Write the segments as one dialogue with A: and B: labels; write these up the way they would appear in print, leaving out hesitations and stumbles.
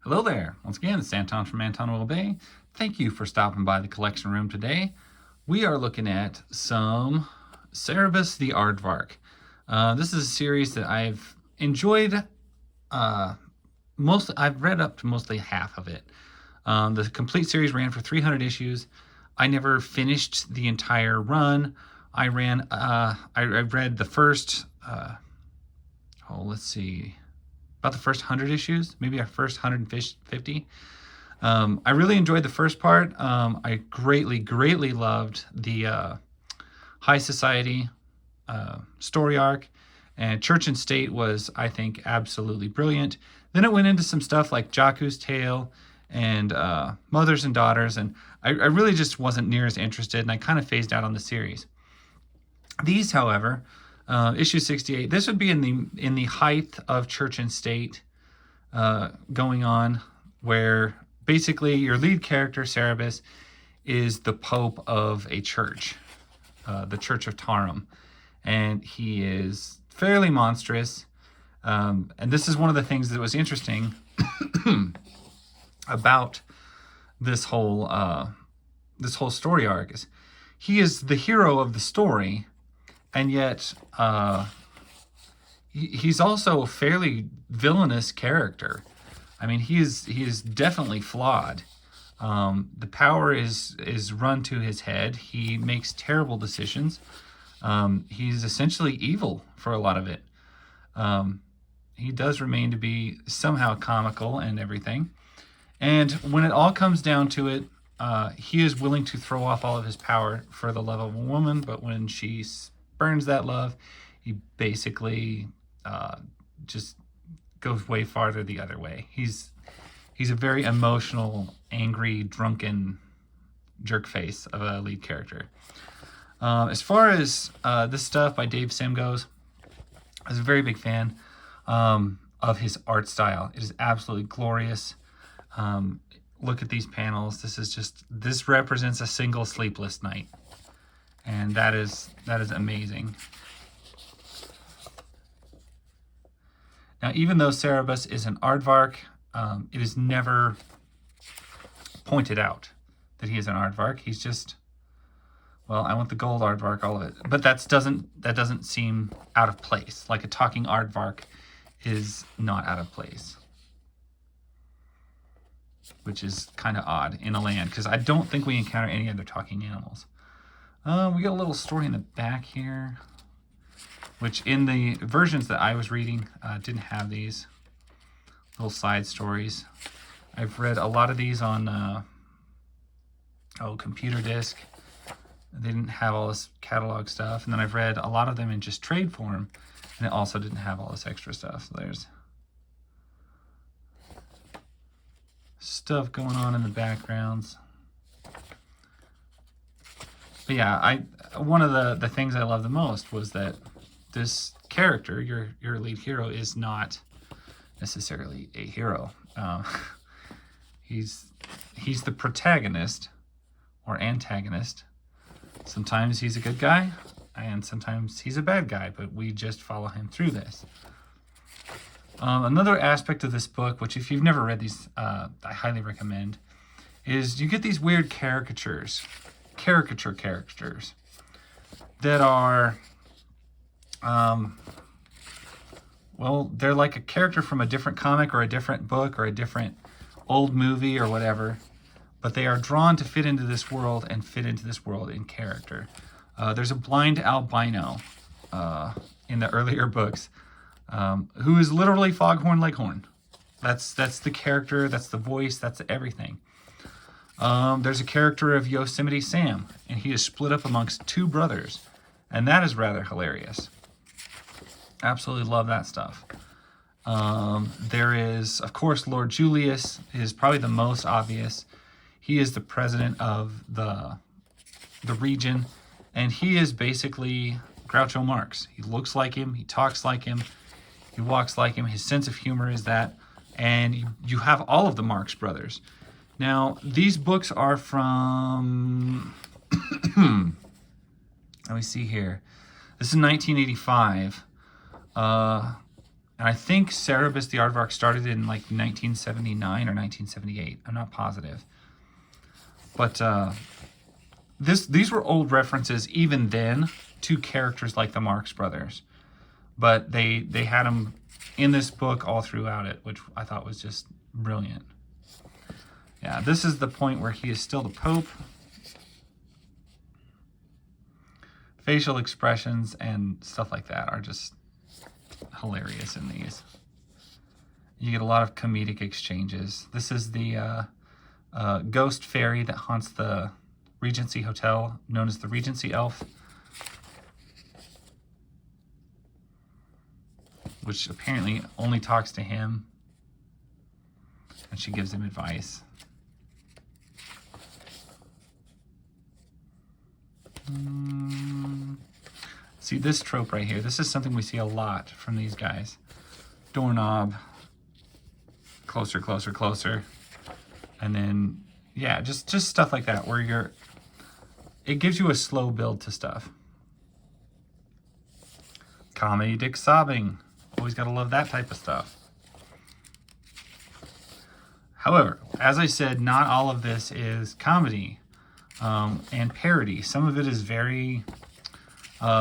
A: Hello there. Once again, it's Anton from Anton Will Bay. Thank you for stopping by the collection room today. We are looking at some Cerebus the Aardvark. This is a series that I've enjoyed. I've read up to mostly half of it. The complete series ran for 300 issues. I never finished the entire run. I read the first, let's see, about the first 100 issues, maybe our first 150. I really enjoyed the first part. I greatly loved the High Society story arc, and Church and State was, I think, absolutely brilliant. Then it went into some stuff like Jakku's Tale and Mothers and Daughters, and I really just wasn't near as interested, and I kind of phased out on the series. These, however, issue 68, this would be in the height of Church and State going on, where basically your lead character, Cerebus, is the pope of a church, the Church of Tarum, and he is fairly monstrous. And this is one of the things that was interesting about this whole story arc, is he is the hero of the story, and yet he's also a fairly villainous character. I mean, he is definitely flawed. The power is run to his head. He makes terrible decisions. He's essentially evil for a lot of it. He does remain to be somehow comical and everything. And when it all comes down to it, he is willing to throw off all of his power for the love of a woman, but when she spurns that love, he basically just goes way farther the other way. He's a very emotional, angry, drunken jerk face of a lead character. As far as this stuff by Dave Sim goes, I was a very big fan of his art style. It is absolutely glorious. Look at these panels. This represents a single sleepless night, and that is amazing. Now, even though Cerebus is an aardvark, it is never pointed out that he is an aardvark. He's just, well, I want the gold aardvark, all of it. But that doesn't seem out of place. Like a talking aardvark is not out of place, which is kind of odd in a land, because I don't think we encounter any other talking animals. We got a little story in the back here, which in the versions that I was reading didn't have these little side stories. I've read a lot of these on computer disc. They didn't have all this catalog stuff. And then I've read a lot of them in just trade form, and it also didn't have all this extra stuff. So there's stuff going on in the backgrounds. But yeah, one of the things I love the most was that this character, your lead hero, is not necessarily a hero. He's the protagonist or antagonist. Sometimes he's a good guy, and sometimes he's a bad guy, but we just follow him through this. Another aspect of this book, which if you've never read these, I highly recommend, is you get these weird caricature characters that are, they're like a character from a different comic or a different book or a different old movie or whatever, but they are drawn to fit into this world and fit into this world in character. There's a blind albino in the earlier books who is literally Foghorn Leghorn. That's the character, that's the voice, that's everything. There's a character of Yosemite Sam, and he is split up amongst two brothers, and that is rather hilarious. Absolutely love that stuff. There is, of course, Lord Julius is probably the most obvious. He is the president of the region, and he is basically Groucho Marx. He looks like him, he talks like him, he walks like him, his sense of humor is that, and you have all of the Marx brothers. Now, these books are from, let me see here. This is 1985. And And I think Cerebus the Aardvark started in like 1979 or 1978. I'm not positive. But these were old references even then to characters like the Marx Brothers. But they had them in this book all throughout it, which I thought was just brilliant. Yeah, this is the point where he is still the Pope. Facial expressions and stuff like that are just hilarious in these. You get a lot of comedic exchanges. This is the ghost fairy that haunts the Regency Hotel, known as the Regency Elf, which apparently only talks to him, and she gives him advice. See this trope right here. This is something we see a lot from these guys. Doorknob, closer, closer, closer. And then, yeah, just stuff like that where it gives you a slow build to stuff. Comedy dick sobbing. Always gotta love that type of stuff. However, as I said, not all of this is comedy and parody. Some of it is very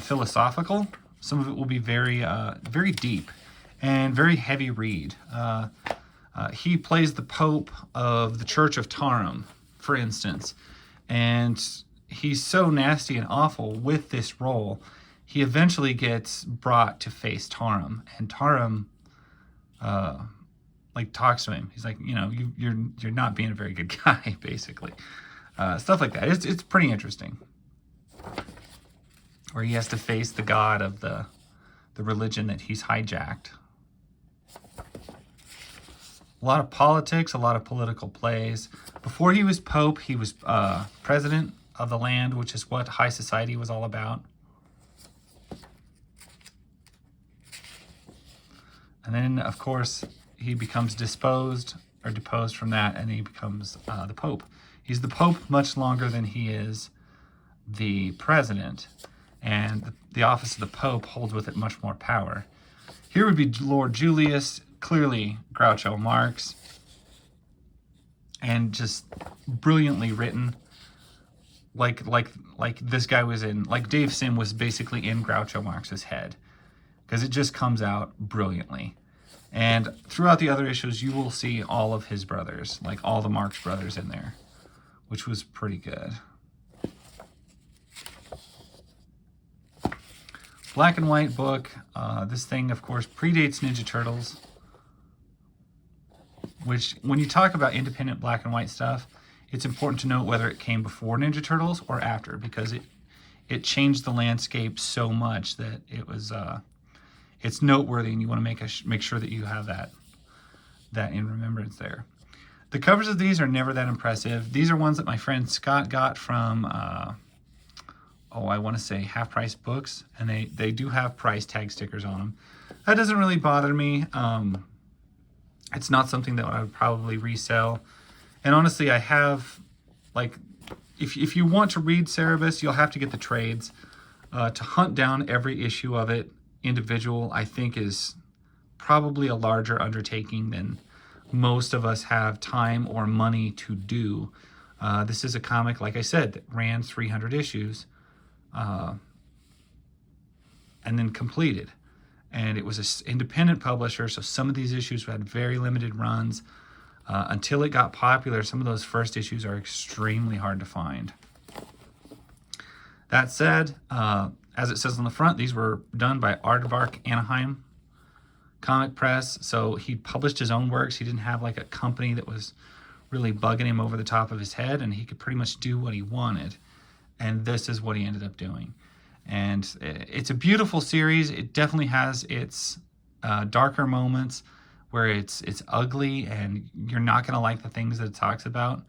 A: philosophical. Some of it will be very, very deep and very heavy read. He plays the Pope of the Church of Tarum, for instance, and he's so nasty and awful with this role. He eventually gets brought to face Tarum, and Tarum like talks to him. He's like, you know, you're not being a very good guy, basically. Stuff like that. It's pretty interesting. Where he has to face the god of the religion that he's hijacked. A lot of politics, a lot of political plays. Before he was Pope, he was president of the land, which is what high society was all about. And then, of course, he becomes deposed from that, and he becomes the Pope. He's the Pope much longer than he is the president, and the office of the Pope holds with it much more power. Here would be Lord Julius, clearly Groucho Marx, and just brilliantly written. Like this guy was in, like Dave Sim was basically in Groucho Marx's head, because it just comes out brilliantly. And throughout the other issues, you will see all of his brothers, like all the Marx brothers in there, which was pretty good. Black and white book. This thing, of course, predates Ninja Turtles, which when you talk about independent black and white stuff, it's important to note whether it came before Ninja Turtles or after, because it changed the landscape so much that it was it's noteworthy, and you want to make sure that you have that in remembrance there. The covers of these are never that impressive. These are ones that my friend Scott got from I want to say Half Price Books, and they do have price tag stickers on them. That doesn't really bother me. It's not something that I would probably resell. And honestly, I have, like, if you want to read Cerebus, you'll have to get the trades. To hunt down every issue of it individual, I think, is probably a larger undertaking than most of us have time or money to do. This is a comic, like I said, that ran 300 issues and then completed. And it was an independent publisher, so some of these issues had very limited runs. Until it got popular, some of those first issues are extremely hard to find. That said, as it says on the front, these were done by Aardvark Anaheim Comic Press. So he published his own works. He didn't have like a company that was really bugging him over the top of his head, and he could pretty much do what he wanted. And this is what he ended up doing. And it's a beautiful series. It definitely has its darker moments where it's ugly, and you're not going to like the things that it talks about,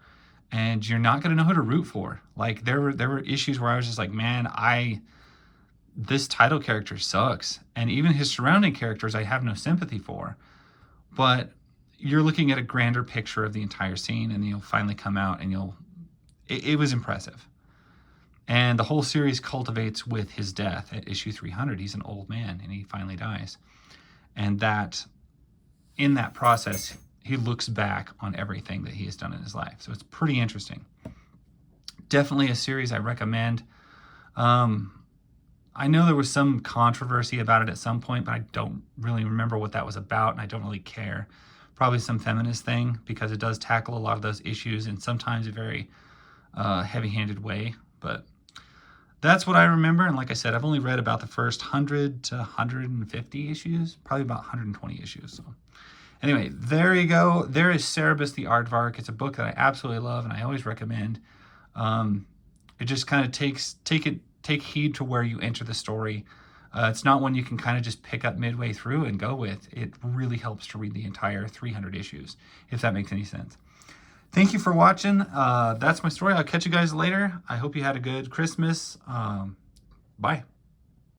A: and you're not going to know who to root for. Like there were issues where I was just like, man, this title character sucks, and even his surrounding characters I have no sympathy for. But you're looking at a grander picture of the entire scene, and you'll finally come out, and it was impressive. And the whole series cultivates with his death at issue 300. He's an old man, and he finally dies. and that in that process, he looks back on everything that he has done in his life. So it's pretty interesting. Definitely a series I recommend. I know there was some controversy about it at some point, but I don't really remember what that was about, and I don't really care. Probably some feminist thing, because it does tackle a lot of those issues in sometimes a very heavy-handed way. But that's what I remember, and like I said, I've only read about the first 100 to 150 issues, probably about 120 issues. So anyway, there you go. There is Cerebus the Aardvark. It's a book that I absolutely love, and I always recommend. It just kind of take heed to where you enter the story. It's not one you can kind of just pick up midway through and go with. It really helps to read the entire 300 issues, if that makes any sense. Thank you for watching. That's my story. I'll catch you guys later. I hope you had a good Christmas. Bye.